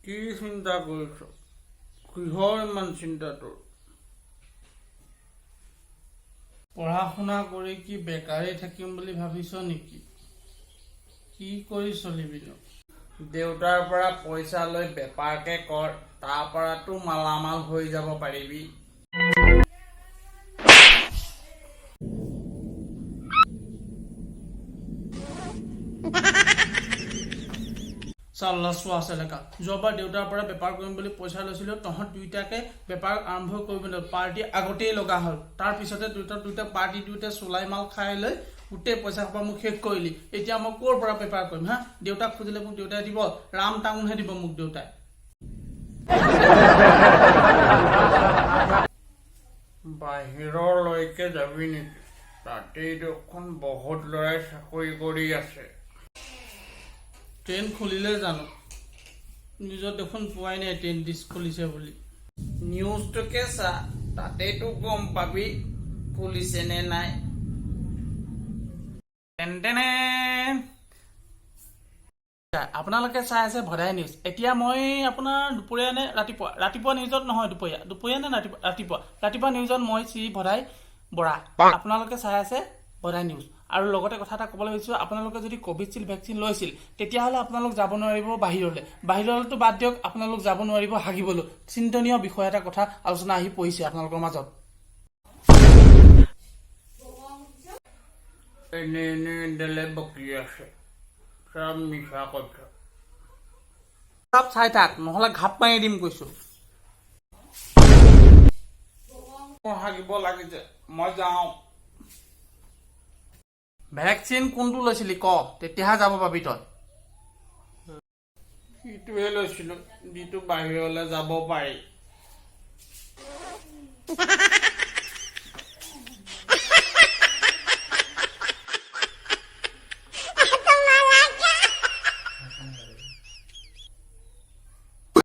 কি চিন্তা কৰিছ? কিহৰ ইমান চিন্তা তোৰ? পঢ়া শুনা কৰি কি বেকাৰে থাকিম বুলি ভাবিছ নেকি? কি কৰি চলিবিনো? দেউতাৰ পৰা পইচা লৈ বেপাৰকে কৰ, তাৰ পৰাতো মালামাল হৈ যাব পাৰিবি। চোৱা চেলেকা যোৱাবাৰ দেউতাৰ পৰা বেপাৰ কৰিম বুলি পইচা লৈছিলো, তহঁত দুইটাকে বেপাৰ আৰম্ভ কৰিবলৈ পাৰ্টি আগতেই লগা হ'ল। তাৰ পিছতে দুইটা পাৰ্টি চুলাই মাল খাই লৈ গোটেই পইচা সোপা মোক শেষ কৰিলি। এতিয়া মই ক'ৰ পৰা বেপাৰ কৰিম হা? দেউতাক খুজিলে মোক দেউতাই দিব, ৰাম টাঙুনহে দিব মোক দেউতাই। বাহিৰলৈকে যাবি নেকি? তাতেই দেখোন বহুত ল'ৰাই চাকৰি কৰি আছে। ট্ৰেইন খুলিলে জানো? নিজৰ দেখোন পোৱাই নাই ট্ৰেইন ডিছ খুলিছে বুলি। নিউজটোকে চা, তাতেইতো গম পাবি খুলিছে নে নাই। আপোনালোকে চাই আছে ভদাই নিউজ। এতিয়া মই আপোনাৰ দুপৰীয়া নে ৰাতিপুৱা নিউজত নহয়, দুপৰীয়া নে ৰাতিপুৱা নিউজত মই শ্ৰী ভদাই বৰা। আপোনালোকে চাই আছে ভদাই নিউজ। আৰু লগতে কথা এটা ক'বলৈ বিচাৰিছোঁ, আপোনালোকে যদি কোভিডশিল্ড ভেকচিন লৈছিল তেতিয়াহ'লে আপোনালোক যাব নোৱাৰিব বাহিৰলৈতো বাদ দিয়ক, আপোনালোক যাব নোৱাৰিব হাগিবলৈ। চিন্তনীয় বিষয় এটা কথা আলোচনা আহি পৰিছে আপোনালোকৰ মাজত। এনে বকি আছে, চব মিছা কথা। চব চাই থাক, নহ'লে ঘাপ মাৰি দিম কৈছো। হাগিব লাগিছে, মই যাওঁ। ভেকচিন কোনটো লৈছিলি ক, তেতিয়াহে যাব পাবি তই। সিটোৱে লৈছিলো, যিটো বাহিৰলৈ যাব পাৰি।